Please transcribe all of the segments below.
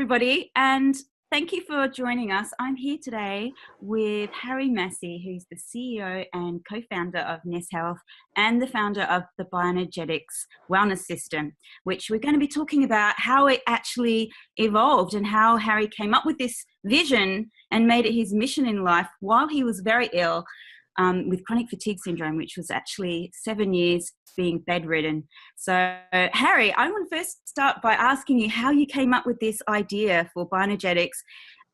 everybody, and thank you for joining us. I'm here today with Harry Massey, who's the CEO and co-founder of NES Health and the founder of the Bioenergetics Wellness System, which we're going to be talking about how it actually evolved and how Harry came up with this vision and made it his mission in life while he was very ill with chronic fatigue syndrome, which was actually 7 years being bedridden. So, Harry, I want to first start by asking you how you came up with this idea for bioenergetics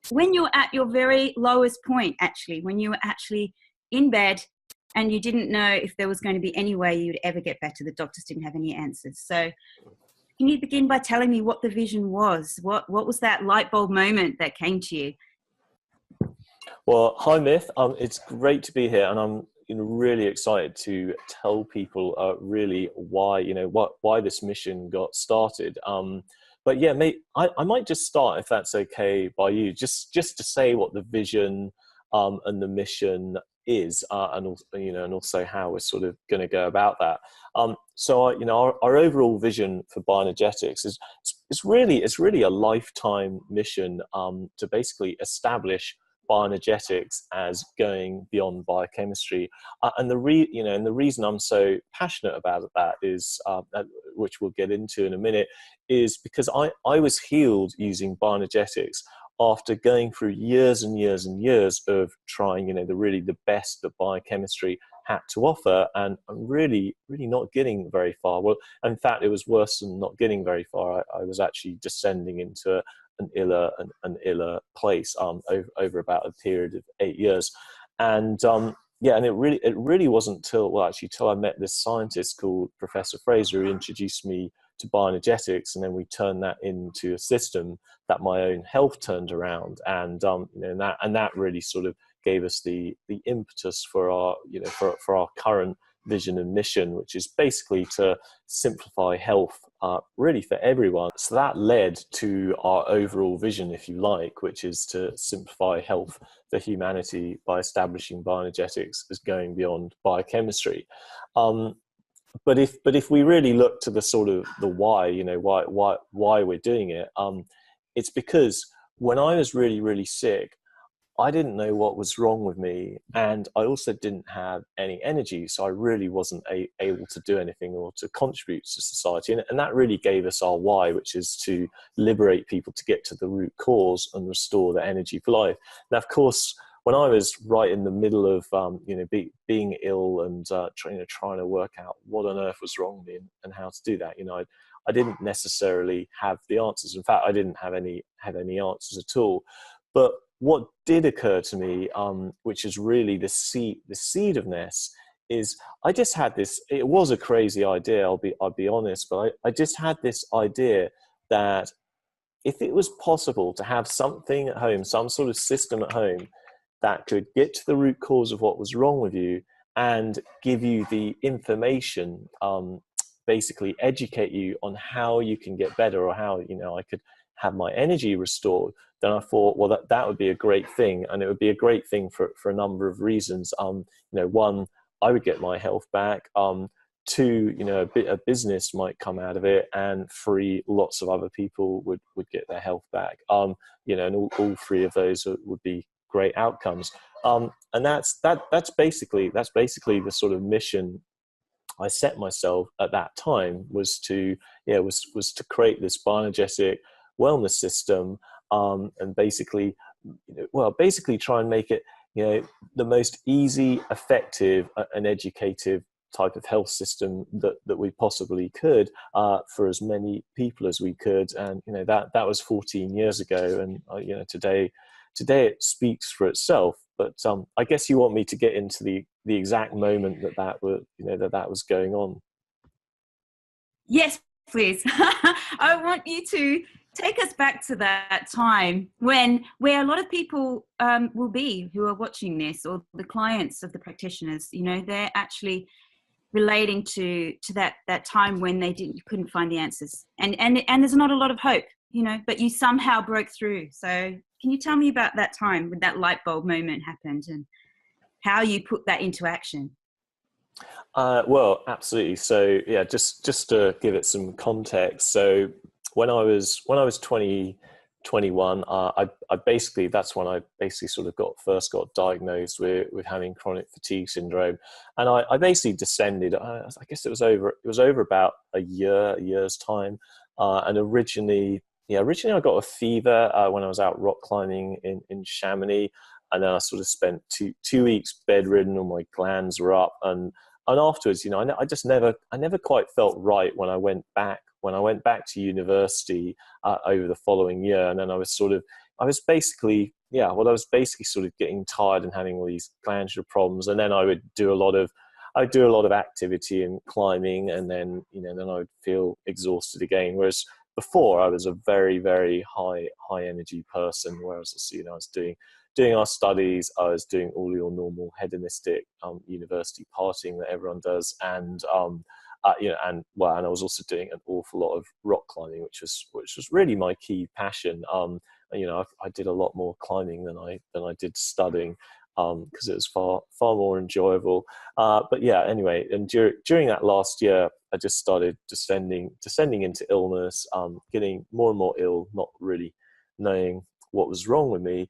when you were at your very lowest point, actually, when you were actually in bed and you didn't know if there was going to be any way you'd ever get better. The doctors didn't have any answers. So can you begin by telling me what the vision was? What was that light bulb moment that came to you? Well, hi, Myth. It's great to be here, and I'm really excited to tell people really why this mission got started. But yeah, mate, I might just start, if that's okay by you, just to say what the vision and the mission is, and also how we're sort of going to go about that. Our overall vision for bioenergetics is it's really a lifetime mission to basically establish bioenergetics as going beyond biochemistry, and the reason I'm so passionate about that is, which we'll get into in a minute, is because I was healed using bioenergetics after going through years and years and years of trying, the best that biochemistry had to offer, and I'm really not getting very far. Well, in fact, it was worse than not getting very far. I was actually descending into an iller place over about a period of 8 years, and it really wasn't till I met this scientist called Professor Fraser, who introduced me to bioenergetics, and then we turned that into a system that my own health turned around, and that really sort of gave us the impetus for our for our current vision and mission, which is basically to simplify health really for everyone. So that led to our overall vision, if you like, which is to simplify health for humanity by establishing bioenergetics as going beyond biochemistry. But if we really look to the sort of the why, why we're doing it, it's because when I was really sick, I didn't know what was wrong with me, and I also didn't have any energy, so I really wasn't able to do anything or to contribute to society, and that really gave us our why, which is to liberate people, to get to the root cause and restore the energy for life. Now, of course, when I was right in the middle of being ill and trying to work out what on earth was wrong with me and how to do that, I didn't necessarily have the answers. In fact, I didn't have any answers at all. But what did occur to me, which is really the seed of NES, is I just had this. It was a crazy idea, I'll be honest, but I just had this idea that if it was possible to have something at home, some sort of system at home that could get to the root cause of what was wrong with you and give you the information, basically educate you on how you can get better, or how I could have my energy restored, then I thought, well, that would be a great thing, and it would be a great thing for a number of reasons. One, I would get my health back. Two, a business might come out of it, and three, lots of other people would get their health back. And all three of those would be great outcomes. And that's basically the sort of mission I set myself at that time, was to create this bioenergetic wellness system, and basically try and make it the most easy, effective, and educative type of health system that we possibly could, for as many people as we could. And that was 14 years ago, and today it speaks for itself. But I guess you want me to get into the exact moment that was going on. Yes, please. I want you to take us back to that time where a lot of people will be who are watching this, or the clients of the practitioners. They're actually relating to that time when they couldn't find the answers, and there's not a lot of hope, but you somehow broke through. So can you tell me about that time when that light bulb moment happened and how you put that into action? Well, absolutely. So yeah, just to give it some context. So when I was 21, I basically, that's when I basically sort of first got diagnosed with having chronic fatigue syndrome, and I basically descended. I guess it was over about a year's time, and originally I got a fever when I was out rock climbing in Chamonix, and then I sort of spent two weeks bedridden. All my glands were up, and afterwards, I never quite felt right when I went back to university over the following year. And then I was basically sort of getting tired and having all these glandular problems. And then I would do a lot of activity and climbing, and then then I would feel exhausted again. Whereas before, I was a very, very high energy person. Whereas I was doing our studies, I was doing all your normal hedonistic university partying that everyone does, and and I was also doing an awful lot of rock climbing, which was really my key passion. I did a lot more climbing than I did studying, because it was far more enjoyable. But yeah, anyway, and during that last year, I just started descending into illness, getting more and more ill, not really knowing what was wrong with me.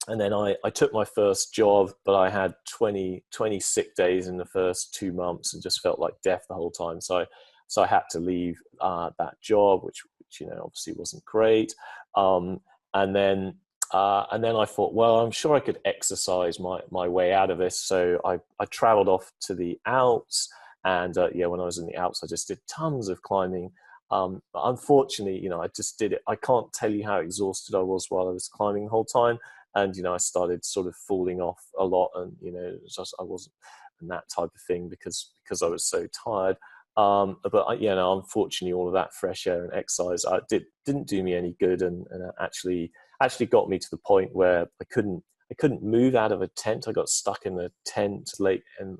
And then I took my first job, but I had 20 sick days in the first 2 months and just felt like death the whole time. So I had to leave that job, which obviously wasn't great. And then I thought, well, I'm sure I could exercise my way out of this. So I traveled off to the Alps, and when I was in the Alps, I just did tons of climbing. But unfortunately, I just did it. I can't tell you how exhausted I was while I was climbing the whole time. And, I started sort of falling off a lot, and, I wasn't in that type of thing because I was so tired. But unfortunately, all of that fresh air and exercise didn't do me any good, and actually got me to the point where I couldn't move out of a tent. I got stuck in the tent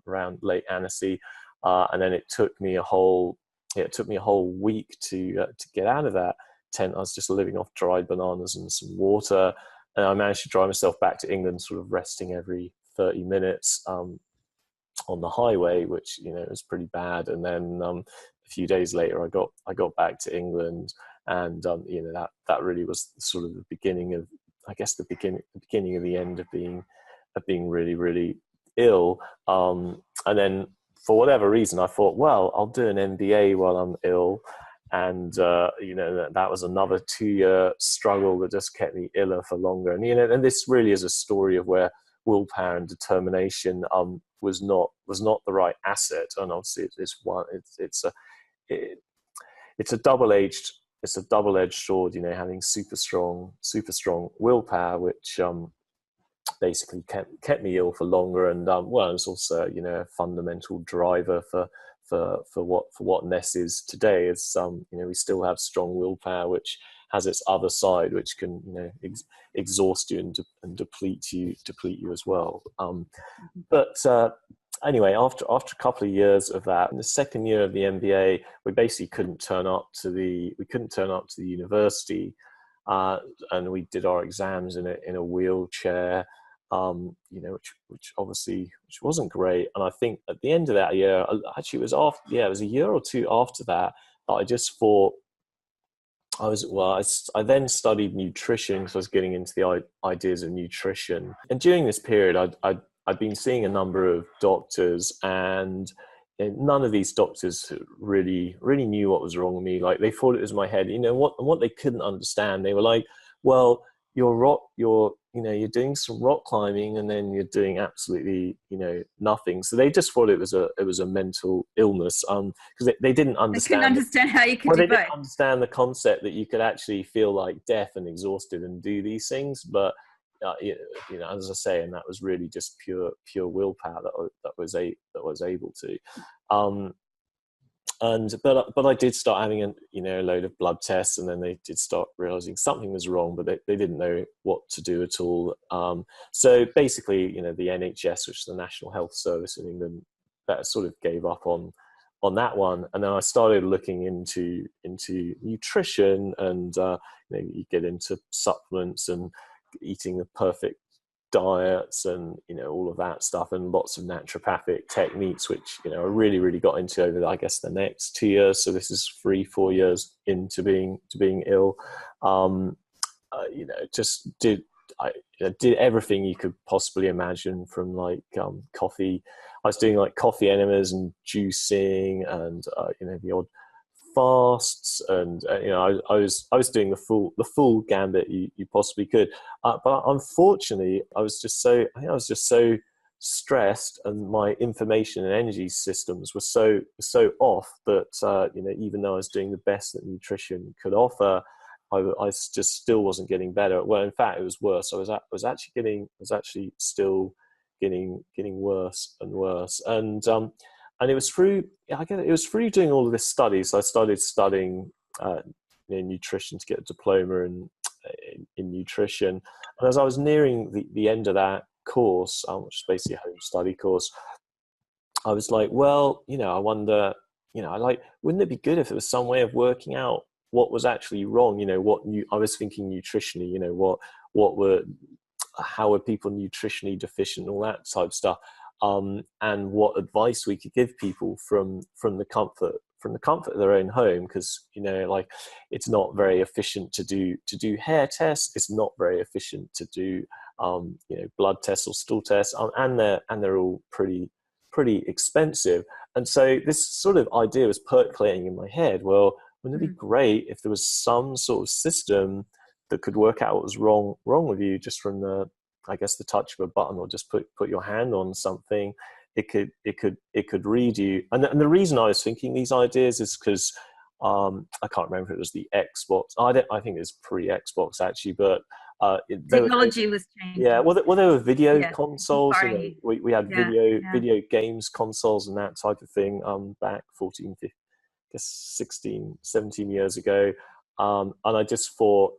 around Lake Annecy, and then it took me a whole week to get out of that tent. I was just living off dried bananas and some water. And I managed to drive myself back to England, sort of resting every 30 minutes on the highway, which was pretty bad. And then a few days later, I got back to England, and that really was sort of the beginning of, I guess, the beginning of the end of being really, really ill. And then for whatever reason, I thought, well, I'll do an MBA while I'm ill. And that was another 2-year struggle that just kept me iller for longer. And and this really is a story of where willpower and determination was not the right asset. And obviously, it's a double-edged sword. Having super strong willpower, which basically kept me ill for longer. And it was also a fundamental driver for what NES is today. Is we still have strong willpower, which has its other side, which can exhaust you and deplete you as well. But anyway, after a couple of years of that, in the second year of the MBA, we basically couldn't turn up to the university, and we did our exams in a wheelchair. Which wasn't great. And I think at the end of that year, actually it was a year or two after that I just thought I then studied nutrition, because I was getting into the ideas of nutrition. And during this period, I'd been seeing a number of doctors, and none of these doctors really knew what was wrong with me. Like, they thought it was my head. What they couldn't understand, they were like, well, you're doing some rock climbing, and then you're doing absolutely nothing. So they just thought it was a mental illness, because they didn't understand. They couldn't understand how you could do both. They didn't understand the concept that you could actually feel like death and exhausted and do these things. But as I say, and that was really just pure willpower that was able to. But I did start having a load of blood tests, and then they did start realizing something was wrong, but they didn't know what to do at all. So basically, the NHS, which is the National Health Service in England, that sort of gave up on that one. And then I started looking into nutrition, and you get into supplements and eating the perfect diets and, all of that stuff, and lots of naturopathic techniques, which, I really, really got into over, I guess, the next 2 years. So this is 3-4 years into being ill. Just did everything you could possibly imagine, from like coffee. I was doing like coffee enemas and juicing, and the odd fasts, and I was doing the full gambit you possibly could. But unfortunately, I was just so stressed, and my information and energy systems were so off that even though I was doing the best that nutrition could offer, I just still wasn't getting better. Well, in fact, it was worse. I was actually still getting worse and worse. And it was through, I guess it was through doing all of this study. So I started studying nutrition to get a diploma in nutrition. And as I was nearing the end of that course, which is basically a home study course, I was like, well, I wonder, wouldn't it be good if there was some way of working out what was actually wrong? I was thinking nutritionally, how were people nutritionally deficient, and all that type of stuff. And what advice we could give people from the comfort of their own home, because it's not very efficient to do hair tests. It's not very efficient to do blood tests or stool tests, and they're all pretty expensive. And so this sort of idea was percolating in my head. Well, wouldn't it be great if there was some sort of system that could work out what was wrong with you just from the touch of a button, or just put your hand on something? It could read you. And the reason I was thinking these ideas is because I can't remember if it was the Xbox. I think it was pre-Xbox actually, but technology was changing. Yeah, well, there were video consoles. We had video games consoles and that type of thing back 14, 15, 16, 17 years ago. And I just thought,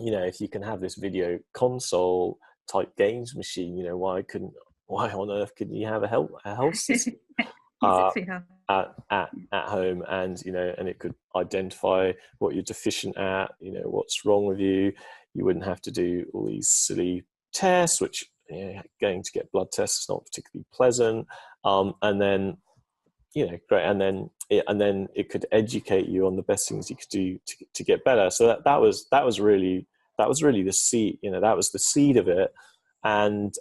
if you can have this video console type games machine, why on earth couldn't you have a health system at home, and it could identify what you're deficient at, what's wrong with you. You wouldn't have to do all these silly tests, which going to get blood tests is not particularly pleasant. And then great, and then it could educate you on the best things you could do to get better. So that was really the seed. That was the seed of it. And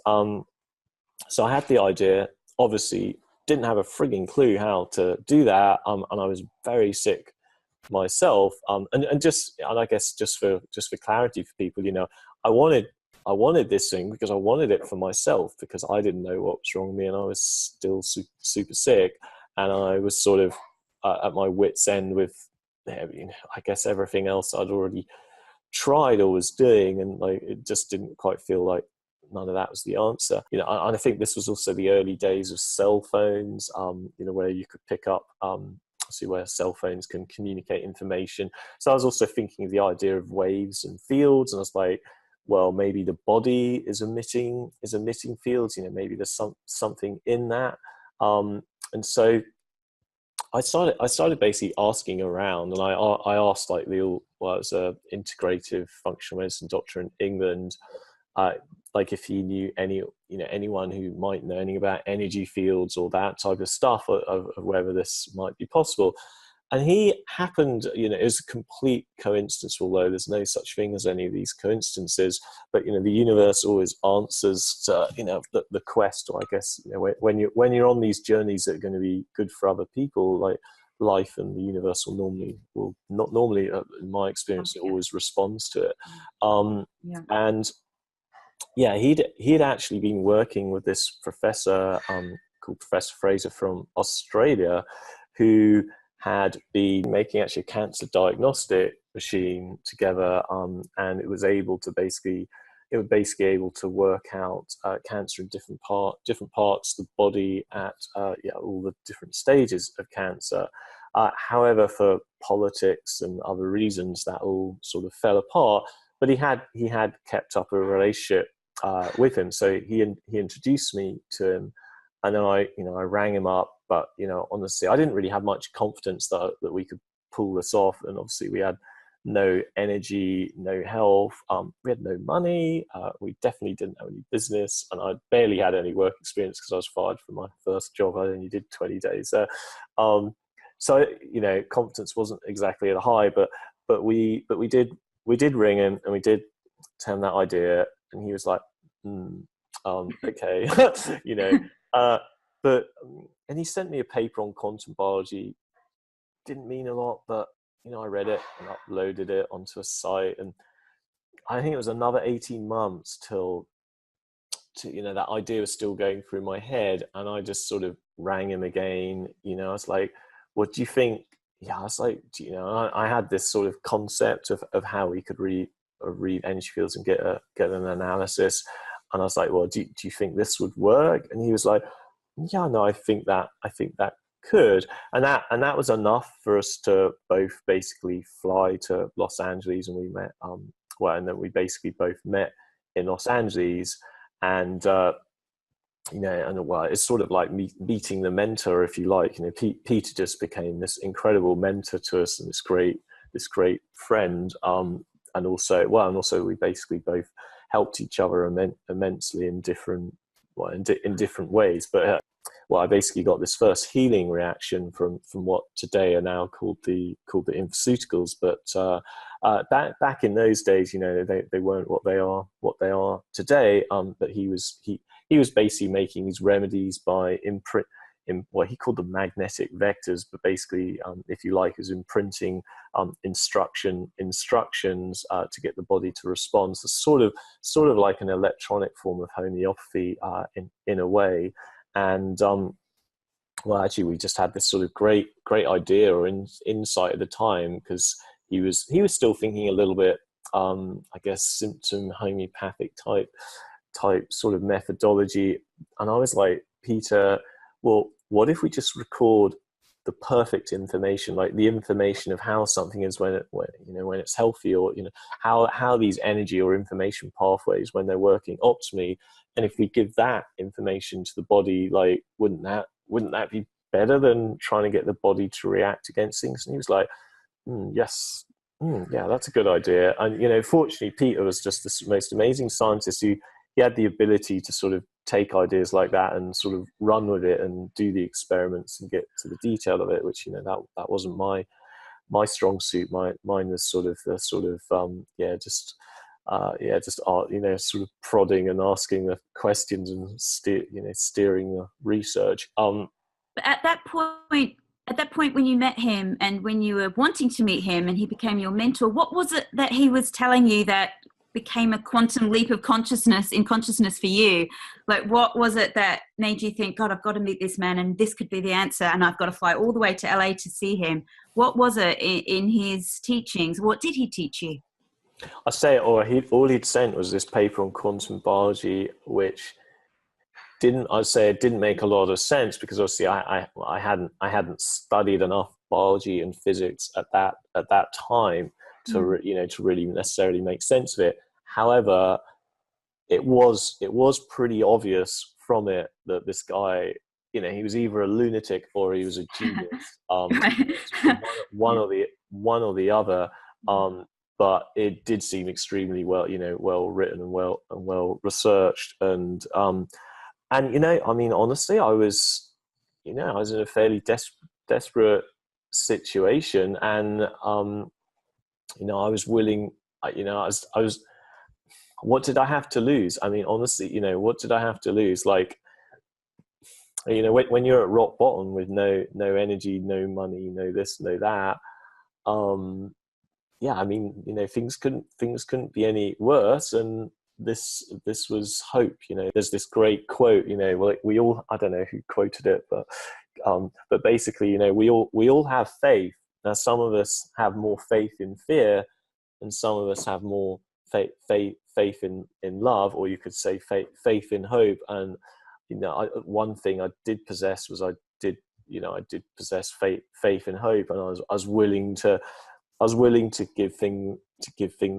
so I had the idea. Obviously, didn't have a frigging clue how to do that. And I was very sick myself. And I guess just for clarity for people, I wanted this thing because I wanted it for myself, because I didn't know what was wrong with me, and I was still super sick. And I was sort of at my wit's end with, I guess, everything else I'd already tried or was doing, and it just didn't quite feel like none of that was the answer. And I think this was also the early days of cell phones, where you could pick up, see where cell phones can communicate information. So I was also thinking of the idea of waves and fields, and I was like, well, maybe the body is emitting fields. Maybe there's something in that. And so I started basically asking around, and I asked I was an integrative functional medicine doctor in England, if he knew anyone who might know anything about energy fields or that type of stuff, of whether this might be possible. And he happened, it was a complete coincidence, although there's no such thing as any of these coincidences. But the universe always answers to the quest, or I guess when you're on these journeys that are going to be good for other people, like life and the universe will not normally, in my experience, it always responds to it. And he'd actually been working with this professor called Professor Fraser from Australia, who had been making actually a cancer diagnostic machine together, and it was basically able to work out cancer in different parts of the body at all the different stages of cancer. However, for politics and other reasons, that all sort of fell apart. But he had kept up a relationship with him, so he introduced me to him, and then I rang him up. But honestly, I didn't really have much confidence that we could pull this off. And obviously, we had no energy, no health. We had no money. We definitely didn't have any business, and I barely had any work experience because I was fired from my first job. I only did 20 days there. So confidence wasn't exactly at a high, but we did ring him, and we did tell him that idea, and he was like, okay, but and he sent me a paper on quantum biology. Didn't mean a lot, but I read it and uploaded it onto a site, and I think it was another 18 months till that idea was still going through my head, and I just sort of rang him again. I was like, what do you think? Yeah, I was like, I had this sort of concept of how we could read energy fields and get an analysis, and I was like, well, do you think this would work? And he was like, yeah, no, I think that could, and that was enough for us to both basically fly to Los Angeles, and we met and then we basically both met in Los Angeles, and it's sort of like meeting the mentor, if you like. Peter just became this incredible mentor to us, and this great friend, and also we basically both helped each other immensely in different ways. But I basically got this first healing reaction from what today are now called the Infoceuticals. But back in those days, they weren't what they are today. But he was basically making these remedies by what he called the magnetic vectors, but basically, if you like, is imprinting instructions to get the body to respond. So sort of like an electronic form of homeopathy in a way. And actually, we just had this sort of great idea or insight at the time, because he was still thinking a little bit, I guess, symptom homeopathic type sort of methodology. And I was like, Peter, well, what if we just record the perfect information, like the information of how something is when it's healthy, or how these energy or information pathways, when they're working optimally, and if we give that information to the body, like wouldn't that be better than trying to get the body to react against things? And he was like, yes, yeah, that's a good idea. And fortunately, Peter was just the most amazing scientist who he had the ability to sort of take ideas like that and sort of run with it and do the experiments and get to the detail of it, which that wasn't my strong suit. Mine was sort of sort of sort of prodding and asking the questions and steering the research. But at that point when you met him and when you were wanting to meet him and he became your mentor, what was it that he was telling you that became a quantum leap of consciousness for you? Like, what was it that made you think, God, I've got to meet this man and this could be the answer, and I've got to fly all the way to LA to see him? What was it in his teachings? What did he teach you? I say, all he'd sent was this paper on quantum biology, which it didn't make a lot of sense, because obviously I hadn't studied enough biology and physics at that time to really necessarily make sense of it. However, it was pretty obvious from it that this guy, he was either a lunatic or he was a genius. One or the other. But it did seem extremely well written and well researched. And I mean, honestly, I was in a fairly desperate situation, and I was willing. I was. What did I have to lose? I mean, honestly, what did I have to lose? Like, when you're at rock bottom with no energy, no money, no this, no that. Yeah, I mean, things couldn't be any worse, and this was hope. There's this great quote. We all, I don't know who quoted it, but basically, we all have faith. Now, some of us have more faith in fear, and some of us have more faith in love, or you could say faith in hope. And one thing I did possess was I did possess faith and hope, and I was willing to give things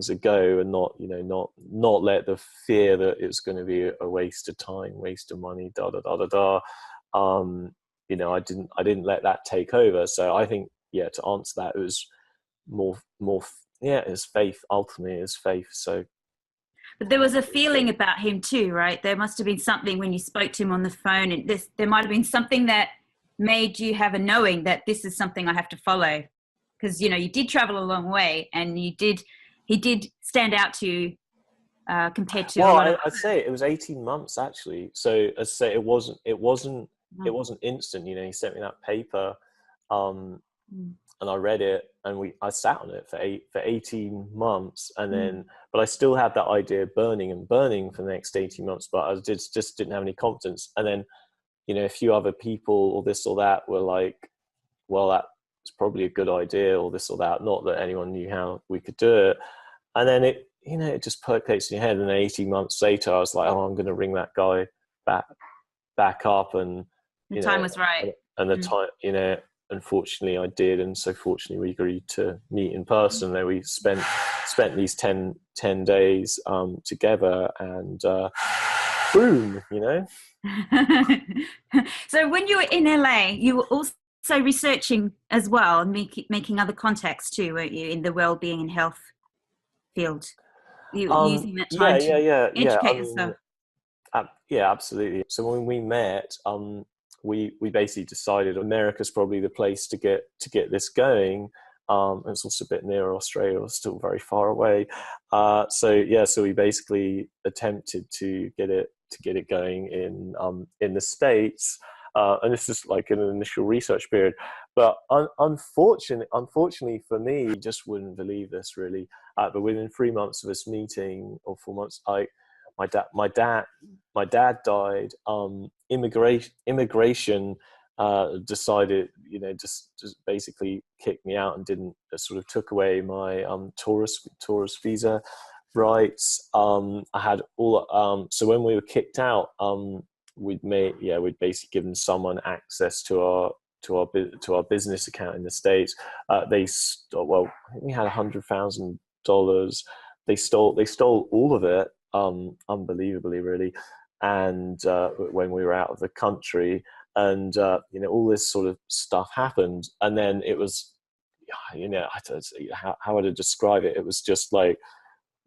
a go, and not let the fear that it's going to be a waste of time, waste of money, I didn't let that take over. So I think, to answer that, it was more yeah, it's faith. Ultimately, it's faith. So, But there was a feeling about him too, right? There must have been something when you spoke to him on the phone, and there might have been something that made you have a knowing that this is something I have to follow. Because you did travel a long way, and he did stand out to you compared to a well, lot of I'd say it was 18 months actually. So, as I say, it wasn't instant. He sent me that paper, um, Mm. and I read it, and I sat on it for 18 months, and Mm. then, but I still had that idea burning and burning for the next 18 months, but I just didn't have any confidence. And then, a few other people or this or that were like, well, that's probably a good idea, or this or that. Not that anyone knew how we could do it. And then it just percolates in your head. And then 18 months later, I was like, oh, I'm going to ring that guy back up, and The time was right. and the time, unfortunately I did. And so fortunately we agreed to meet in person. Then we spent these 10 days together, and boom. So when you were in LA, you were also researching as well, and making other contacts too, weren't you, in the well-being and health field? You using that Yeah, time to yeah. I educate mean, yourself. yeah, absolutely. So when we met, we basically decided America's probably the place to get this going. It's also a bit near Australia, it's still very far away. So we basically attempted to get it going in the States. And this is like an initial research period, but unfortunately for me, you just wouldn't believe this really. But within 3 months of us meeting, or 4 months, my dad died. Immigration decided, just basically kicked me out, and didn't sort of took away my tourist visa rights. I had all. So when we were kicked out, we'd basically given someone access to our business account in the States. I think we had $100,000. They stole all of it, unbelievably, really. And when we were out of the country, and all this sort of stuff happened, and then it was, how would I describe it? It was just like,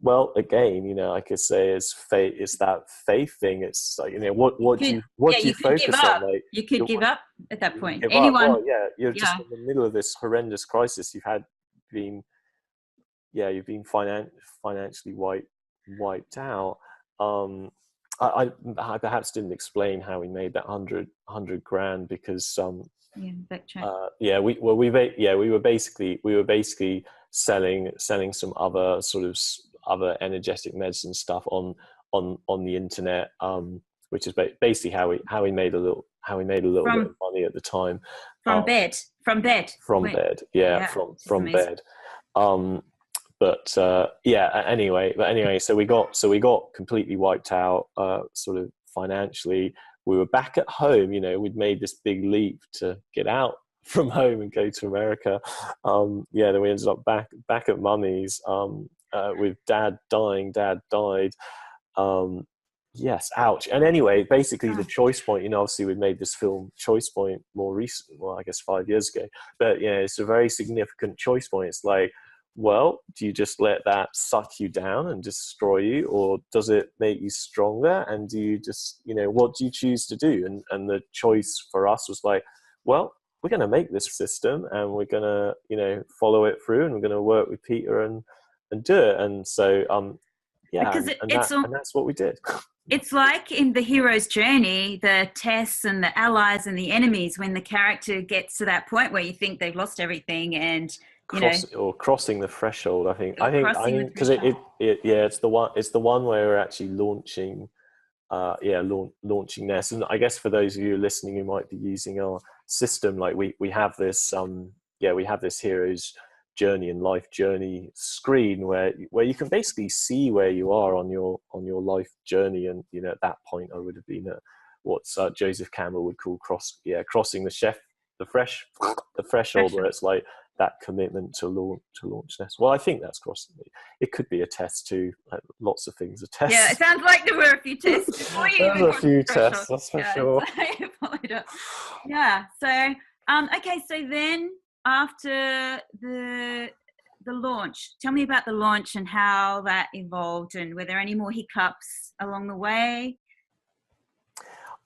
well, again, I could say it's faith. It's that faith thing. It's like, what do you You could give focus on? up. Like, You could give up at that point. give up. Anyone? Well, yeah, you're just Yeah. in the middle of this horrendous crisis. Been you've been financially wiped out. Um, I perhaps didn't explain how we made that 100 grand, because Yeah. Backtrack. we were basically selling some other sort of other energetic medicine stuff on the internet, which is basically how we made a little bit of From money at the time. from bed. From bed. From Wait. bed, yeah, Yeah. from Amazing. bed. Anyway, so we got completely wiped out, sort of financially. We were back at home. We'd made this big leap to get out from home and go to America. Then we ended up back at mummy's, with dad dying. Dad died. Yes, ouch. And anyway, basically the choice point, obviously we made this film Choice Point more recent, well, I guess 5 years ago, but it's a very significant choice point. It's like, well, do you just let that suck you down and destroy you, or does it make you stronger? And do you just, what do you choose to do? And the choice for us was like, well, we're going to make this system, and we're going to, follow it through, and we're going to work with Peter and do it. And so, Because and that's what we did. it's like in the hero's journey, the tests and the allies and the enemies, when the character gets to that point where you think they've lost everything, and crossing the threshold. I think because threshold. it's the one where we're actually launching launching NES. And I guess for those of you listening who might be using our system, like we have this we have this hero's journey and life journey screen where you can basically see where you are on your life journey. And at that point I would have been at what Joseph Campbell would call crossing the threshold, where it's like that commitment to launch NES. Well, I think that's crossing it. Could be a test too. Like, lots of things are tests. Yeah, it sounds like there were a few tests before you even a few tests, that's for sure. Yeah. So okay, so then after the the launch. Tell me about the launch and how that evolved, and were there any more hiccups along the way?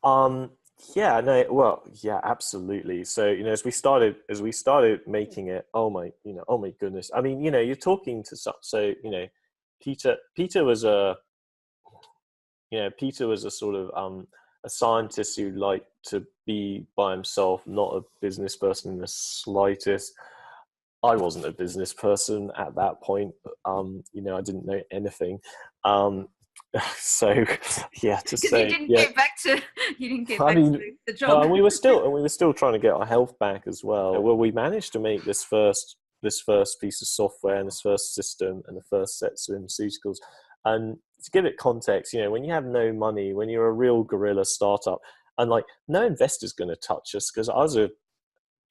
Um, yeah, no, well, yeah, absolutely. So, as we started making it, oh my goodness. I mean, you're talking to some, so, Peter was Peter was a sort of a scientist who liked to be by himself, not a business person in the slightest. I wasn't a business person at that point. I didn't know anything. Um, so yeah, to Because you say, didn't yeah, get back to you didn't get I back mean, to the well, job. and we were still trying to get our health back as well. Well, we managed to make this first piece of software and this first system and the first sets of Infoceuticals. And to give it context, when you have no money, when you're a real guerrilla startup, and like no investor's going to touch us, because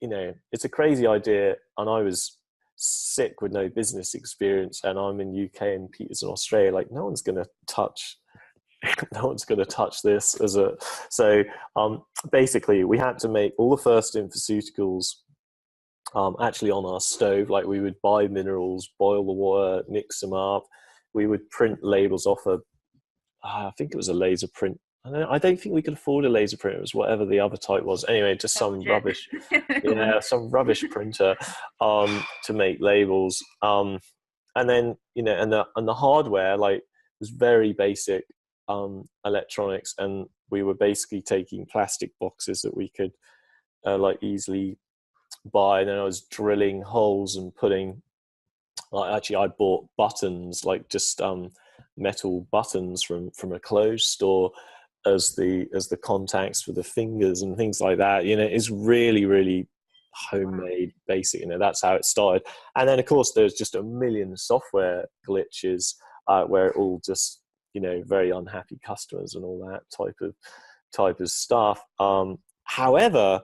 it's a crazy idea, and I was sick with no business experience, and I'm in UK and Peter's in Australia. Like no one's going to touch no one's going to touch this so basically we had to make all the first Infoceuticals actually on our stove. Like we would buy minerals, boil the water, mix them up. We would print labels off I think it was a laser print. I don't think we could afford a laser print. It was whatever the other type was. Anyway, just some rubbish, yeah, some rubbish printer to make labels. And then and the hardware like was very basic electronics, and we were basically taking plastic boxes that we could like easily buy. And then I was drilling holes and putting actually I bought buttons, like just metal buttons from a clothes store as the contacts for the fingers and things like that. It's really, really homemade, basic. That's how it started. And then of course there's just a million software glitches where it all just very unhappy customers and all that type of stuff. However,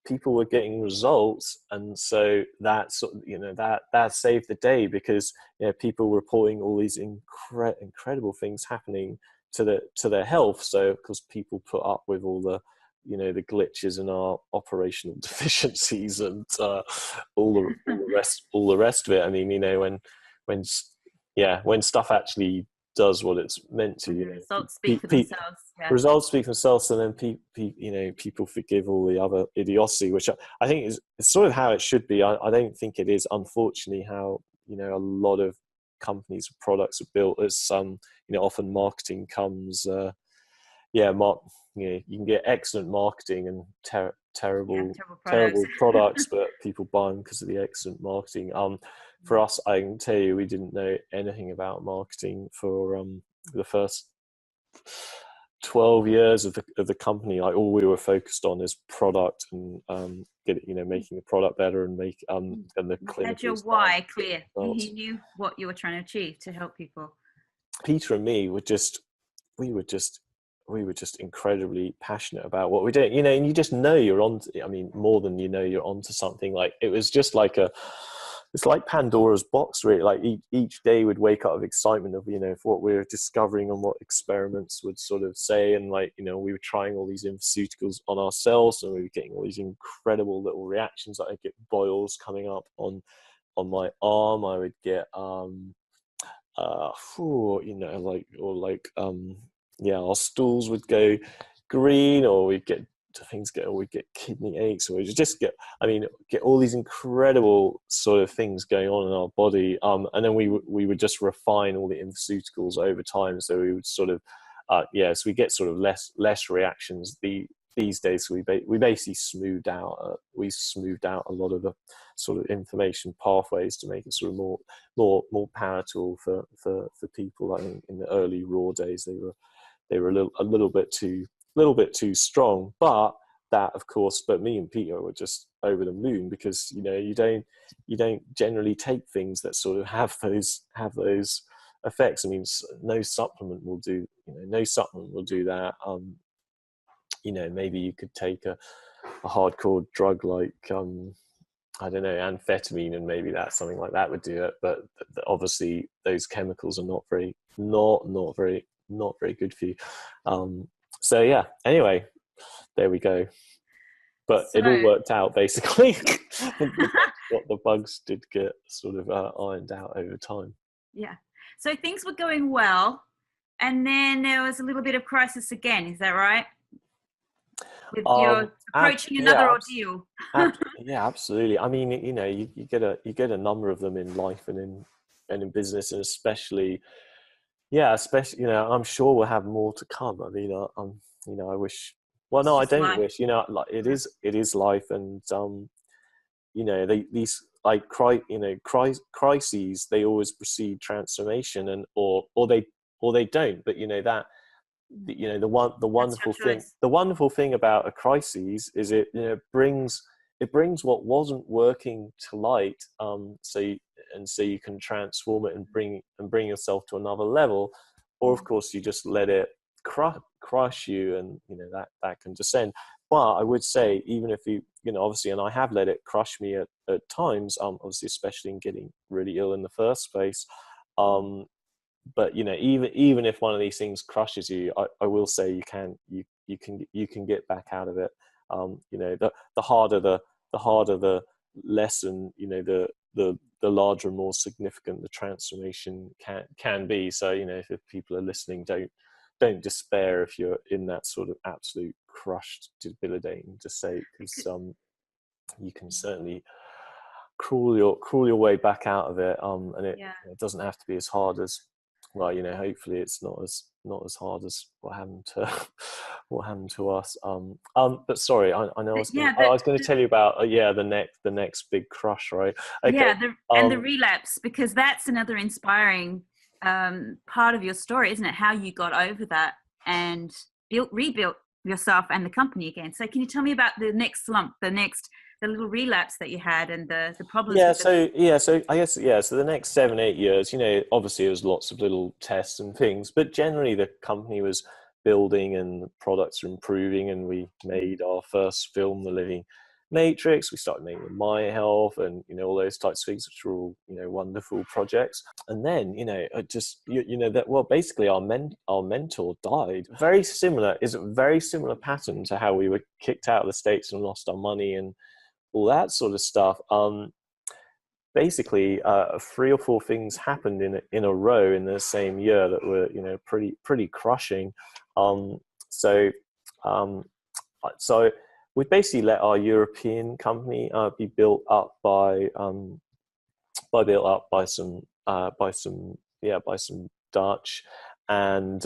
people were getting results, and so that saved the day, because people were reporting all these incredible things happening to their health. So of course people put up with all the the glitches in our operational deficiencies and all the rest of it. I mean, when when stuff actually does what it's meant to, Results speak for themselves. Yeah. results speak for themselves, and then people forgive all the other idiocy, which I think is sort of how it should be. I don't think it is, unfortunately, how a lot of companies or products are built. As often marketing comes you can get excellent marketing and terrible products, but people buy them because of the excellent marketing. For us, I can tell you, we didn't know anything about marketing for the first 12 years of the company. Like all we were focused on is product and making the product better and and the clinical. Had your why clear. You knew what you were trying to achieve to help people. Peter and me we were just incredibly passionate about what we're doing, and you just know you're on. I mean, more than you're onto something. Like it was just like it's like Pandora's box, really. Like each day would wake up with excitement of of what we were discovering and what experiments would sort of say, and we were trying all these Infoceuticals on ourselves, and we were getting all these incredible little reactions. Like I'd get boils coming up on my arm. I would get our stools would go green, or we'd get kidney aches, or we'd just get all these incredible sort of things going on in our body, and then we would just refine all the Infoceuticals over time, so we would sort of so we get sort of less reactions these days. So we basically smoothed out a lot of the sort of information pathways to make it sort of more palatable for people. I think in the early raw days they were a little bit too strong, but me and Peter were just over the moon, because you don't generally take things that sort of have those effects. I mean, no supplement will do that. Maybe you could take a hardcore drug like I don't know, amphetamine, and maybe something like that would do it. But obviously, those chemicals are not very good for you. So yeah. Anyway, there we go. But it all worked out basically. the bugs did get sort of ironed out over time. Yeah. So things were going well, and then there was a little bit of crisis again. Is that right? With your approaching another ordeal. Yeah, absolutely. I mean, you know, you get a number of them in life and in business, and especially, you know, I'm sure we'll have more to come. I mean, you know, I wish. Well, It's no, I just don't life. wish. You know, like it is life, and you know, these like crises, they always precede transformation, and or they don't. But you know that you know That's your choice. the wonderful thing about a crisis is it, you know, it brings what wasn't working to light, so you can transform it and bring yourself to another level, or of course you just let it crush you, and you know that can descend. But I would say, even if you know, obviously, and I have let it crush me at times, obviously, especially in getting really ill in the first place, but you know, even if one of these things crushes you, I will say you can get back out of it. You know, the harder the lesson, you know, the larger and more significant the transformation can be. So you know, if people are listening, don't despair if you're in that sort of absolute crushed, debilitating state, because you can certainly crawl your way back out of it, and Yeah. it doesn't have to be as hard as, well, you know, hopefully it's not as hard as what happened to what happened to us. But sorry, I know Yeah. I was going to tell you about the next big crush, right? Okay. Yeah, and the relapse, because that's another inspiring part of your story, isn't it? How you got over that and rebuilt yourself and the company again. So can you tell me about the next slump, the little relapse that you had, and the problems with the? So I guess, so the next 7 8 years, you know, obviously there was lots of little tests and things, but generally the company was building and the products were improving, and we made our first film, The Living Matrix. We started making My Health, and you know, all those types of things, which were all, you know, wonderful projects. And then, you know, you know that, well, basically our mentor died. Is a very similar pattern to how we were kicked out of the States and lost our money and all that sort of stuff. Basically, 3 or 4 things happened in a row in the same year that were, you know, pretty crushing. Um, so um, so we basically let our European company be built up by some Dutch, and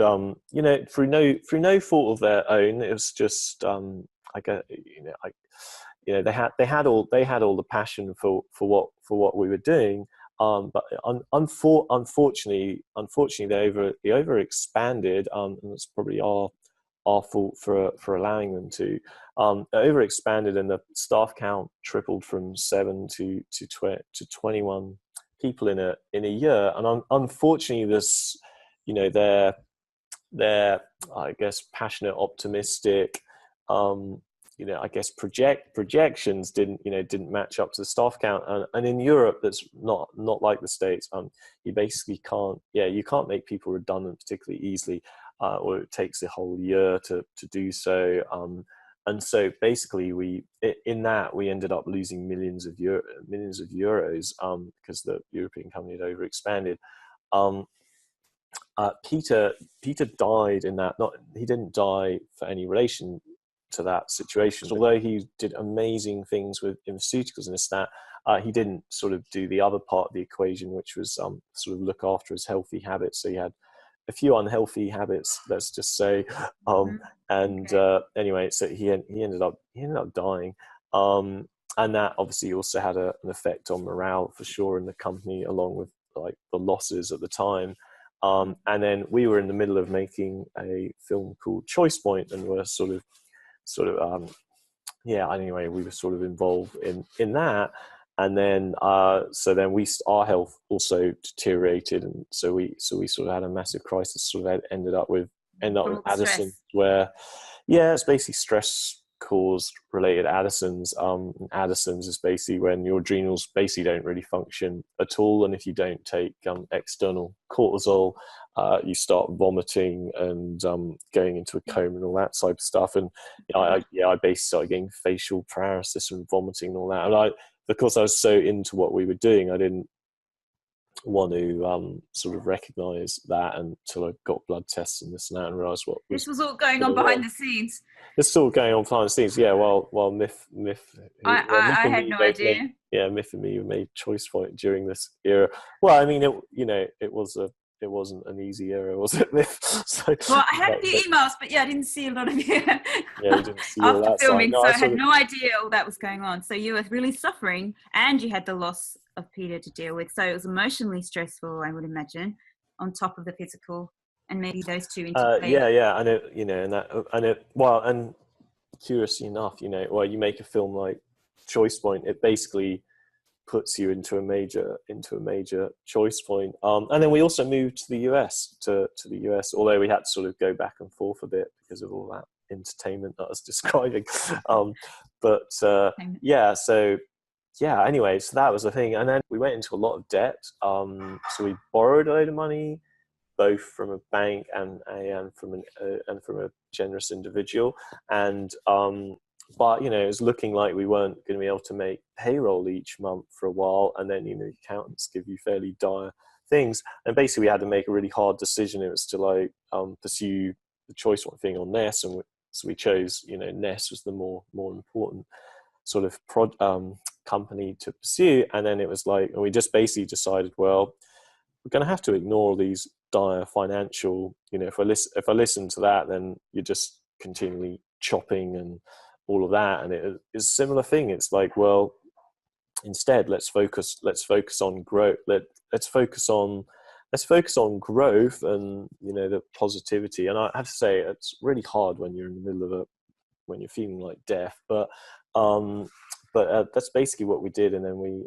you know, through no fault of their own. It was just I guess, you know, they had all the passion for what we were doing, but unfortunately they over expanded, and it's probably our fault for allowing them to. They over expanded, and the staff count tripled from 7 to 21 people in a year. And unfortunately, this, you know, their I guess passionate, optimistic, you know, I guess projections didn't match up to the staff count. And in Europe, that's not like the States. You basically you can't make people redundant particularly easily, or it takes a whole year to do so. And so basically we ended up losing millions of euros, because the European company had overexpanded. Peter died in that. He didn't die for any relation to that situation, although he did amazing things with Infoceuticals and this, that. He didn't sort of do the other part of the equation, which was sort of look after his healthy habits. So he had a few unhealthy habits, let's just say, and anyway, so he ended up dying, and that obviously also had an effect on morale for sure in the company, along with like the losses at the time. And then we were in the middle of making a film called Choice Point, and we're anyway, we were sort of involved in that. And then so then our health also deteriorated, and so we sort of had a massive crisis. Sort of ended up with Addison, Stress. where it's basically stress cause related Addison's. Addison's is basically when your adrenals basically don't really function at all, and if you don't take external cortisol, you start vomiting and going into a coma and all that type of stuff. And I basically started getting facial paralysis and vomiting and all that. And because I was so into what we were doing, I didn't want to sort of recognize that until I got blood tests and this and that, and realized what this was all going on behind the scenes. It's still going on behind the scenes, yeah. While Myth I and had me no both idea. Myth and me made choice point during this era. Well, I mean, it wasn't an easy era, was it, Myth? So, well, I had a few emails, but I didn't see a lot of you. Yeah, you didn't see all after that filming, side. No, so I had no idea all that was going on. So you were really suffering, and you had the loss of Peter to deal with. So it was emotionally stressful, I would imagine, on top of the physical, and maybe those two interplay. Yeah, and and curiously enough, you make a film like Choice Point, it basically puts you into a major choice point. And then we also moved to the US, although we had to sort of go back and forth a bit because of all that entertainment that I was describing. Anyway, so that was the thing. And then we went into a lot of debt. So we borrowed a load of money, both from a bank and from a generous individual. And but it was looking like we weren't going to be able to make payroll each month for a while, and then accountants give you fairly dire things, and basically we had to make a really hard decision. It was to pursue the choice one thing on NES, and so we chose NES was the more important sort of company to pursue. And then it was and we just basically decided, well, we're going to have to ignore all these dire financial, if I listen to that, then you're just continually chopping and all of that. And it's a similar thing. It's well, instead let's focus on growth. Let's focus on growth and the positivity. And I have to say, it's really hard when you're in the middle of when you're feeling like death, but that's basically what we did. And then we,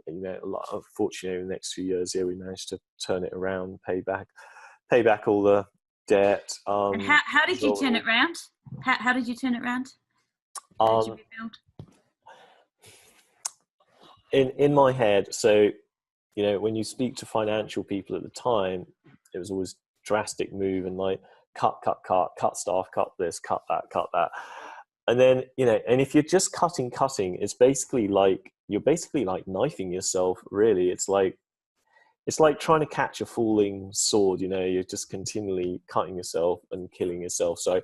unfortunately, in the next few years, we managed to turn it around, pay back all the debt. And how did you turn it around? How did you turn it around? How did you rebuild? In my head, so when you speak to financial people at the time, it was always drastic move and cut staff, cut this, cut that. And then, and if you're just cutting, it's basically you're basically knifing yourself, really. It's like trying to catch a falling sword, you're just continually cutting yourself and killing yourself. So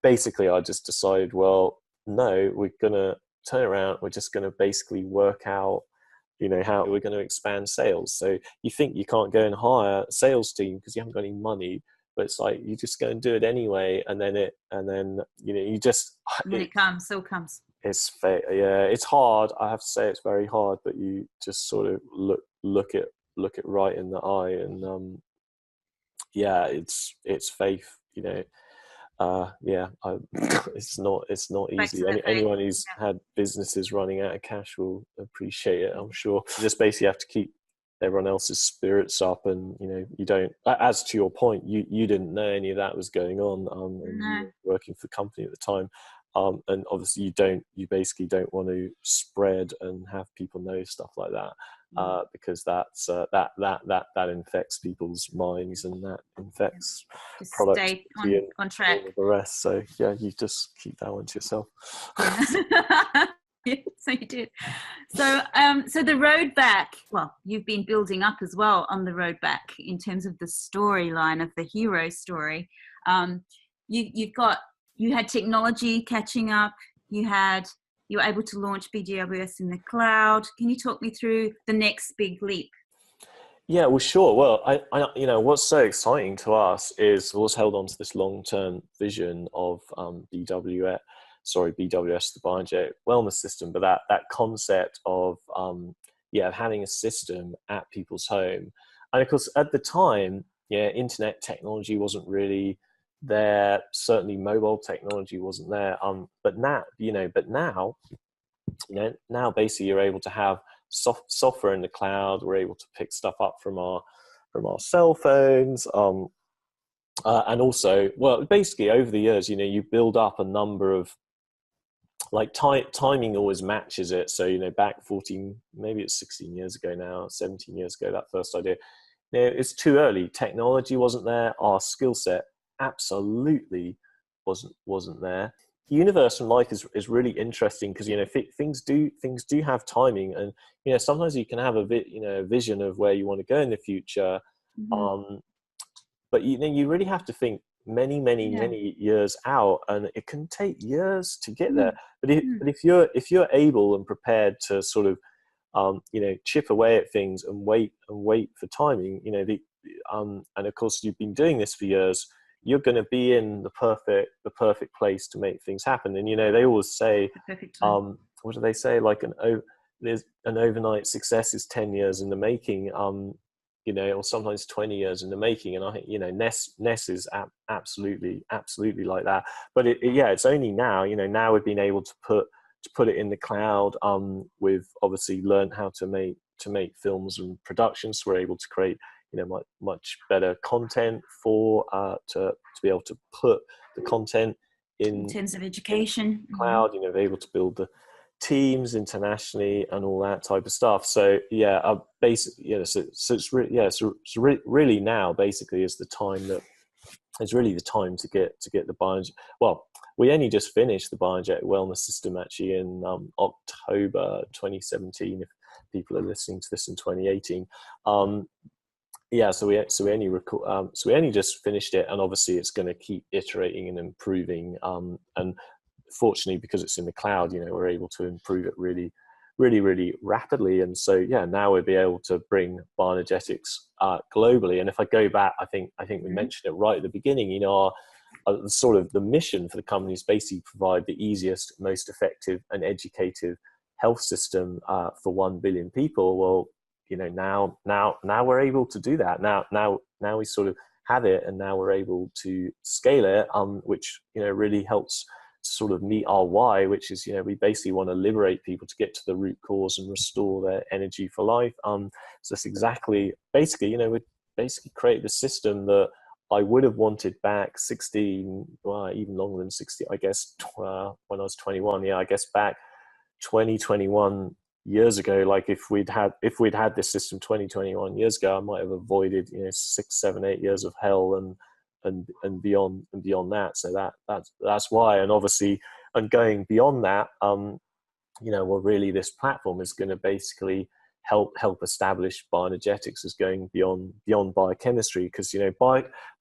basically I just decided, well, no, we're going to turn around. We're just going to basically work out, how we're going to expand sales. So you think you can't go and hire a sales team because you haven't got any money, but it's you just go and do it anyway. And then you just, when it comes, still comes. It's hard. I have to say it's very hard, but you just sort of look it right in the eye, and it's faith. It's not easy. Anyone who's had businesses running out of cash will appreciate it, I'm sure. You just basically have to keep everyone else's spirits up, and you don't, as to your point, you didn't know any of that was going on, and you were working for the company at the time, and obviously you basically don't want to spread and have people know stuff like that, because that's that infects people's minds, and that infects productivity on track. And all the rest. So you just keep that one to yourself. Yeah, so you did. So the road back, well, you've been building up as well on the road back in terms of the storyline of the hero story. You had technology catching up. You were able to launch BGWS in the cloud. Can you talk me through the next big leap? Yeah, well, sure. Well, I what's so exciting to us is we've held on to this long-term vision of BWS, the Biojet Wellness System, but that concept of having a system at people's home. And of course, at the time, internet technology wasn't really there. Certainly, mobile technology wasn't there. But now, now basically you're able to have software in the cloud. We're able to pick stuff up from our cell phones, and also, well, basically over the years, you build up a number of like timing always matches it. So, you know, back 14, maybe it's 16 years ago now, 17 years ago, that first idea, you know, it's too early. Technology wasn't there. Our skill set absolutely wasn't there. The universe and life is really interesting because, you know, things do have timing, and, you know, sometimes you can have a bit, you know, a vision of where you want to go in the future. Mm-hmm. But you know, you really have to think Yeah. many years out, and it can take years to get there. Mm-hmm. But if you're able and prepared to sort of you know, chip away at things and wait for timing, you know, and of course you've been doing this for years, you're going to be in the perfect place to make things happen. And, you know, they always say, The perfect time. what do they say? Like there's an overnight success is 10 years in the making. You know, or sometimes 20 years in the making. And I think, you know, NES is absolutely like that. But yeah, it's only now, you know, now we've been able to put it in the cloud. We've obviously learned how to make films and productions. So we're able to create, you know, much better content to be able to put the content In in terms of education. cloud. You know, they're able to build the teams internationally and all that type of stuff. So yeah, basically, yeah. So really now basically is the time that is really the time to get the bioenergy. Well, we only just finished the bioenergetic wellness system actually in October 2017. If people are listening to this in 2018, yeah. So we only so we only just finished it, and obviously it's going to keep iterating and improving. And fortunately, because it's in the cloud, you know, we're able to improve it really rapidly. And so yeah, now we'll be able to bring bioenergetics globally. And if I go back, I think we mentioned it right at the beginning, you know, sort of the mission for the company is basically provide the easiest, most effective and educative health system for 1 billion people. Well, you know, now we're able to do that. Now we sort of have it, and now we're able to scale it, which, you know, really helps sort of meet our why, which is, you know, we basically want to liberate people to get to the root cause and restore their energy for life. So that's exactly, basically, you know, we basically create the system that I would have wanted back 16, well, even longer than 60, I guess, when I was 21. Yeah, I guess back 21 years ago. Like if we'd had this system 21 years ago, I might have avoided, you know, 6, 7, 8 years of hell and beyond that. So that's why. And obviously, and going beyond that, you know, well, really this platform is going to basically help establish bioenergetics as going beyond biochemistry, because, you know,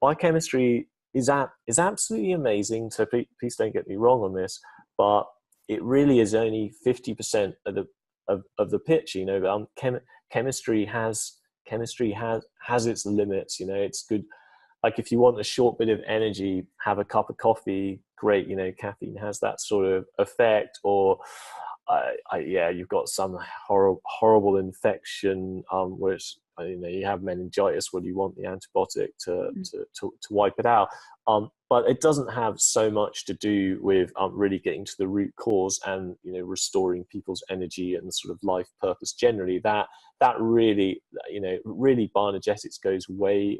biochemistry is absolutely amazing. So please don't get me wrong on this, but it really is only 50% of the pitch. You know, chemistry has its limits. You know, it's good. Like if you want a short bit of energy, have a cup of coffee. Great, you know, caffeine has that sort of effect. Or yeah, you've got some horrible infection, which, you know, you have meningitis. Well, you want the antibiotic to wipe it out. But it doesn't have so much to do with really getting to the root cause and, you know, restoring people's energy and sort of life purpose generally. That really, you know, really bioenergetics goes way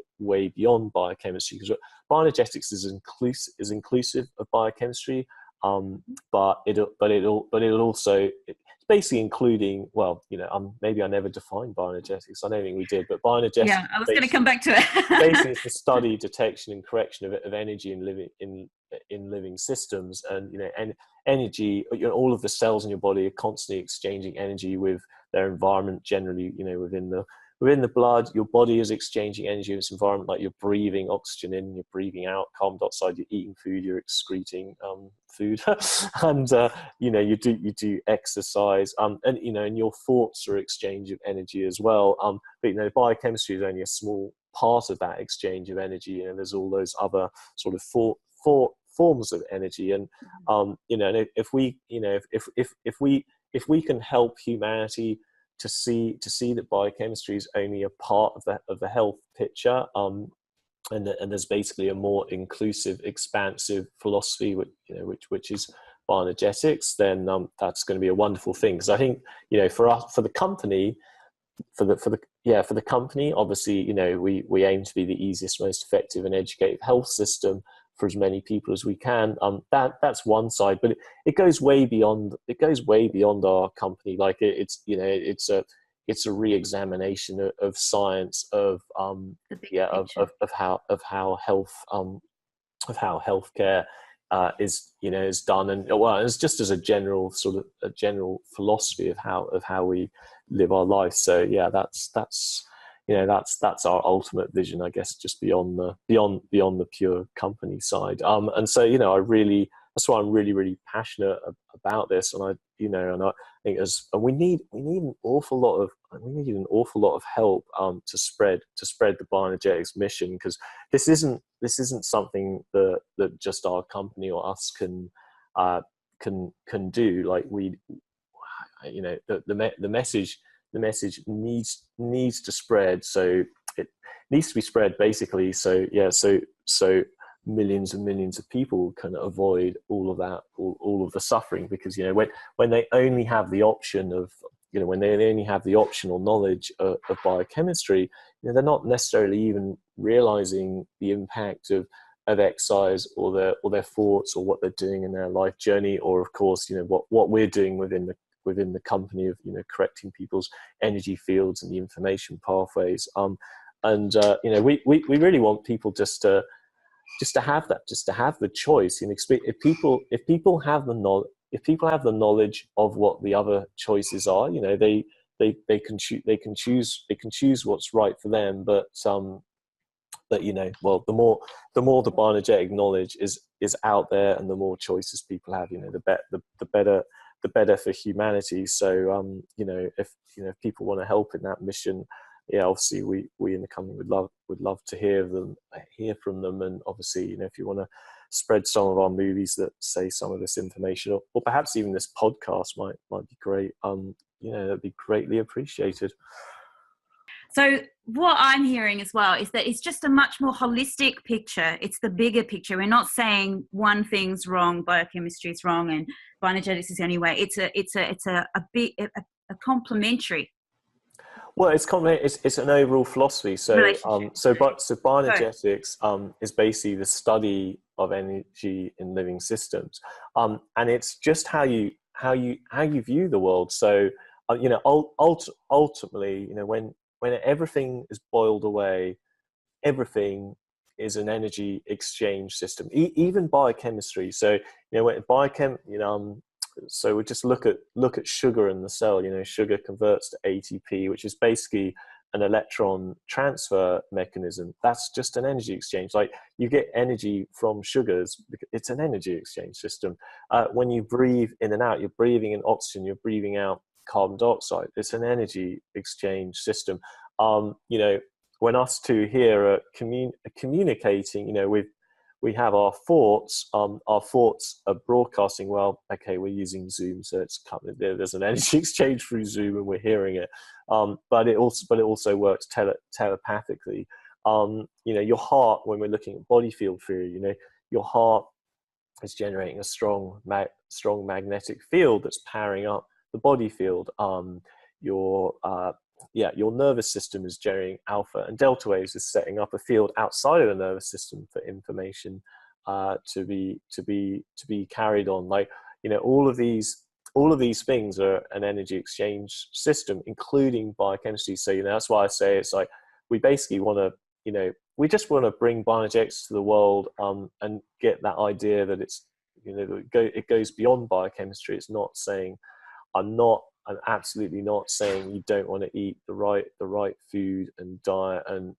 beyond biochemistry, because bioenergetics is inclusive of biochemistry. But it'll also, it's basically including, well, you know, maybe I never defined bioenergetics. I don't think we did, but bioenergetics. Yeah, I was going to come back to it. Basically, it's the study, detection, and correction of energy in living systems. And, you know, and energy, you know, all of the cells in your body are constantly exchanging energy with their environment. Generally, you know, within the blood, your body is exchanging energy with its environment. Like you're breathing oxygen in, you're breathing out carbon dioxide, you're eating food, you're excreting food, and you know, you do exercise, and, you know, and your thoughts are exchange of energy as well. But, you know, biochemistry is only a small part of that exchange of energy, and there's all those other sort of forms of energy. And you know, and if we, you know, if we can help humanity to see that biochemistry is only a part of the health picture, and there's basically a more inclusive, expansive philosophy, which is bioenergetics, then that's going to be a wonderful thing. Because I think, you know, for the company, obviously, you know, we aim to be the easiest, most effective and educated health system. for as many people as we can. That's one side, but it goes way beyond. It goes way beyond our company. Like it's a re-examination of science, of The bigger picture. how health of how healthcare is done, and well, it's just as a general sort of a general philosophy of how we live our life. So yeah, that's our ultimate vision, I guess, just beyond the pure company side. And so that's why I'm really passionate about this, and I think we need an awful lot of help to spread the bioenergetics mission, because this isn't something that just our company or us can do. Like the message needs to spread. So it needs to be spread basically. So yeah, so millions and millions of people can avoid all of that, all of the suffering, because when they only have the option of when they only have the optional knowledge of biochemistry, they're not necessarily even realizing the impact of exercise or their thoughts or what they're doing in their life journey, or of course what we're doing within the company of correcting people's energy fields and the information pathways. We really want people just to have the choice. If people have the knowledge of what the other choices are, they can choose what's right for them. But well, the more the bioenergetic knowledge is out there, and the more choices people have, the better for humanity. So if people want to help in that mission, yeah, obviously we in the company would love to hear from them. And obviously, if you want to spread some of our movies that say some of this information, or perhaps even this podcast might be great. That'd be greatly appreciated. So what I'm hearing as well is that it's just a much more holistic picture. It's the bigger picture. We're not saying one thing's wrong, biochemistry is wrong, and bioenergetics is the only way. It's a complementary. Well, it's an overall philosophy. So bioenergetics is basically the study of energy in living systems, and it's just how you view the world. So ultimately, when everything is boiled away, everything is an energy exchange system, even biochemistry. So so we just look at sugar in the cell. Sugar converts to ATP, which is basically an electron transfer mechanism. That's just an energy exchange. Like, you get energy from sugars, it's an energy exchange system. When you breathe in and out, you're breathing in oxygen, you're breathing out carbon dioxide. It's an energy exchange system. When us two here are communicating, we have our thoughts. Our thoughts are broadcasting. Well, okay, we're using Zoom, so there's an energy exchange through Zoom, and we're hearing it. But it also works telepathically. Your heart, when we're looking at body field theory, your heart is generating a strong magnetic field that's powering up the body field. Your nervous system is generating alpha and delta waves, is setting up a field outside of the nervous system for information to be carried on. Like, all of these things are an energy exchange system, including biochemistry. So that's why I say it's like we basically want to we just want to bring bioenergetics to the world, and get that idea that it's it goes beyond biochemistry. It's not saying I'm absolutely not saying you don't want to eat the right food and diet, and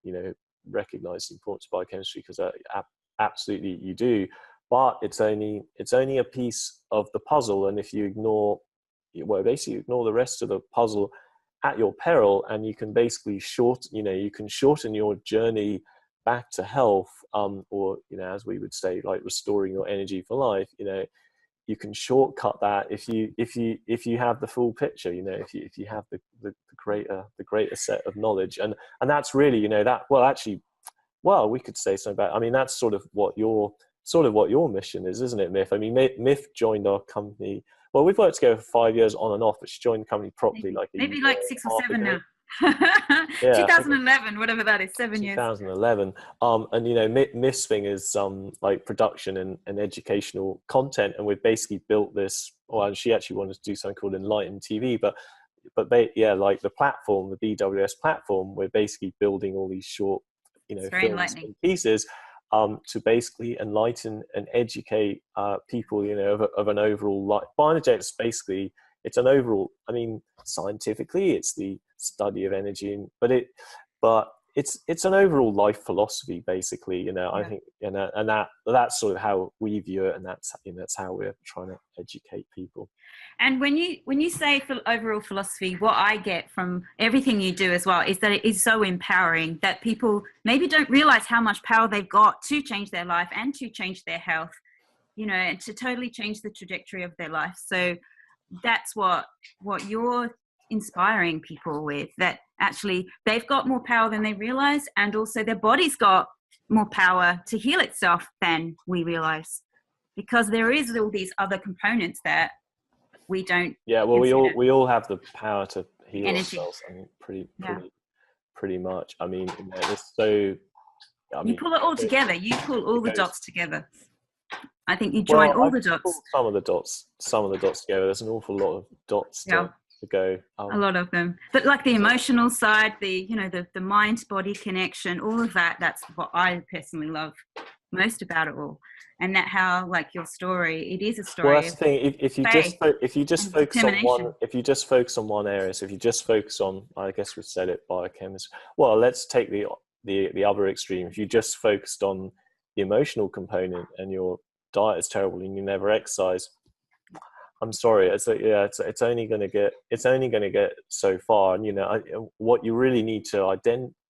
recognize the importance of biochemistry, because absolutely you do. But it's only a piece of the puzzle, and if you ignore the rest of the puzzle at your peril, and you can basically shorten your journey back to health, or as we would say, like restoring your energy for life. You can shortcut that if you have the full picture. If you have the greater set of knowledge, and that's really we could say something about. I mean, that's sort of what your mission is, isn't it, Myth? I mean, Myth joined our company. Well, we've worked together for 5 years on and off, but she joined the company properly maybe like 6 or 7 now. Yeah, 2011, whatever that is, 7 years. 2011. And Miss thing is like production and educational content, and we've basically built this. Well, and she actually wanted to do something called Enlighten TV, but they, yeah, like the platform, the BWS platform, we're basically building all these short, It's very films enlightening. and pieces to basically enlighten and educate people, of an overall life. Bioenergetics basically, it's an overall. I mean, scientifically, it's the study of energy, but it's an overall life philosophy, basically. I Yeah. think, and that's sort of how we view it, and that's how we're trying to educate people. And when you say overall philosophy, what I get from everything you do as well is that it is so empowering that people maybe don't realize how much power they've got to change their life and to change their health, and to totally change the trajectory of their life. So that's what you're inspiring people with, that actually they've got more power than they realize, and also their body's got more power to heal itself than we realize, because there is all these other components that we don't well, consider. we all have the power to heal Energy. ourselves. I mean, Yeah. pretty much. I mean, it's so. You pull it all together. You pull all the dots together. I think you join Well, all I've the dots. pulled some of the dots together. There's an awful lot of dots Yeah. to go. A lot of them, but like the emotional side, the mind body connection, all of that, that's what I personally love most about it all. And that how, like your story, it is a story. Well, that's the thing. If you just focus on one, if you just focus on one area, so if you just focus on, I guess we said it, biochemistry. Well, let's take the other extreme. If you just focused on the emotional component and your diet is terrible and you never exercise, I'm sorry. It's only going to get so far. And what you really need to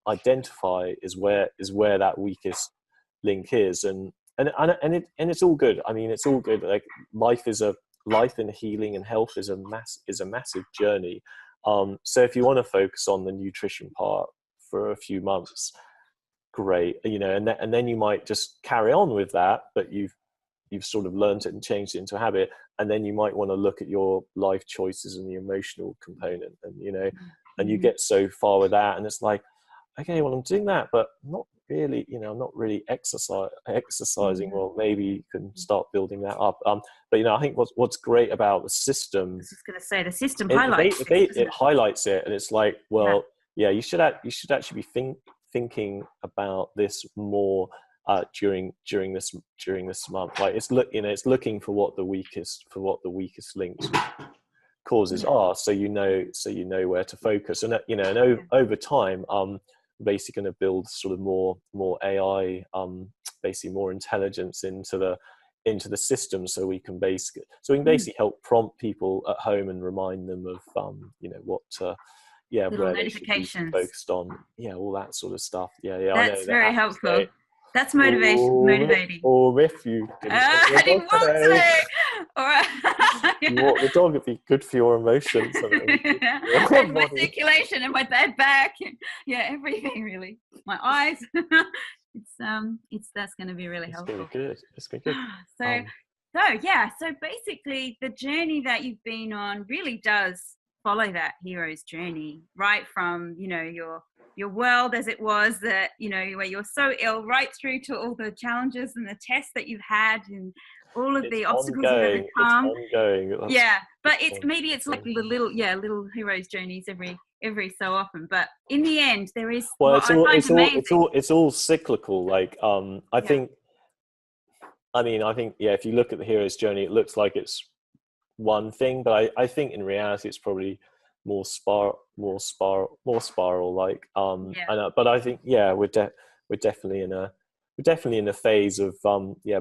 identify is where that weakest link is, and it's all good. I mean, it's all good. Like life and healing and health is a massive journey. So if you want to focus on the nutrition part for a few months, great. And then you might just carry on with that, but you've sort of learned it and changed it into a habit, and then you might want to look at your life choices and the emotional component, and you get so far with that, and it's like, okay, well, I'm doing that, but not really, I'm not really exercising. Well, maybe you can start building that up. But I think what's great about the system, I was just going to say, the system highlights it highlights it, and it's like, well, yeah, you should actually be thinking about this more during this month. Like it's looking for what the weakest links causes are, so you know where to focus, and over time, basically going to build sort of more AI, basically more intelligence into the system, so we can basically help prompt people at home and remind them of what little where they should be focused on, all that sort of stuff. That's very helpful. That's motivating. Or if you I didn't want to. All right. You walk the dog, it'd be good for your emotions and my circulation and my bad back. Everything really. My eyes. That's going to be really helpful. It's going to be good. So basically the journey that you've been on really does follow that hero's journey, right from your world as it was, that where you're so ill, right through to all the challenges and the tests that you've had and all of the obstacles you've overcome. It's ongoing. But it's like the little hero's journeys every so often, but in the end there is, it's all cyclical. Like I think if you look at the hero's journey, it looks like it's one thing, but I think in reality it's probably more spiral like. But I think we're definitely in a phase of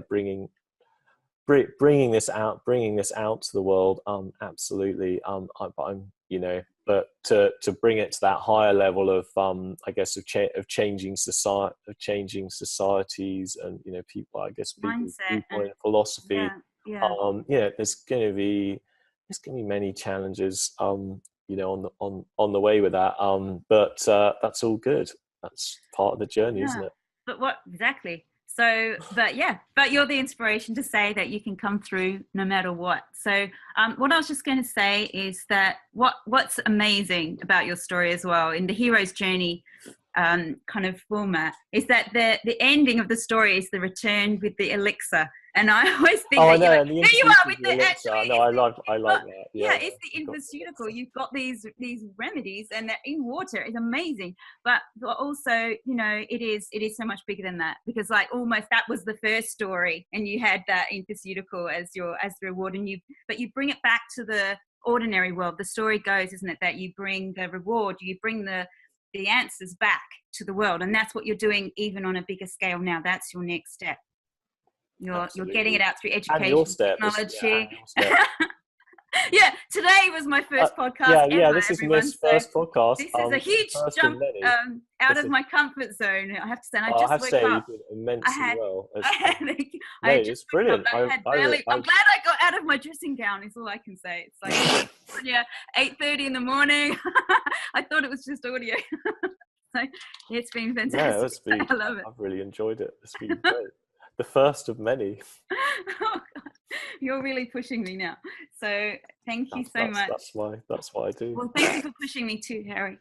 bringing this out to the world. Absolutely. But to bring it to that higher level of I guess of changing societies and people, I guess people in philosophy. There's going to be many challenges on the way with that, but that's all good. That's part of the journey, isn't it? But what exactly? So, but you're the inspiration to say that you can come through no matter what. So, what I was just going to say is that what's amazing about your story as well in the hero's journey kind of format is that the ending of the story is the return with the elixir. And I always think Oh, I that know. you're like, And the there you are with the elixir. No, I like that. yeah, it's the infoceutical. You've got these remedies, and they're in water. It's amazing. But also, it is so much bigger than that, because like almost that was the first story, and you had that infoceutical as the reward, and you bring it back to the ordinary world. The story goes, isn't it, that you bring the reward, you bring the answers back to the world, and that's what you're doing even on a bigger scale now. That's your next step. You're getting it out through education, and your step, technology. Yeah, today was my first podcast ever. This is everyone. Miss' first podcast. This is a huge jump out of my comfort zone. I have to say, and I just woke up. You did immensely well. It's brilliant. I'm glad I got out of my dressing gown. Is all I can say. It's like 8:30 in the morning. I thought it was just audio. So it's been fantastic. Yeah, I love it. I've really enjoyed it. It's been great. The first of many. Oh God, you're really pushing me now. So thank you so much. That's why I do. Well, thank you for pushing me too, Harry.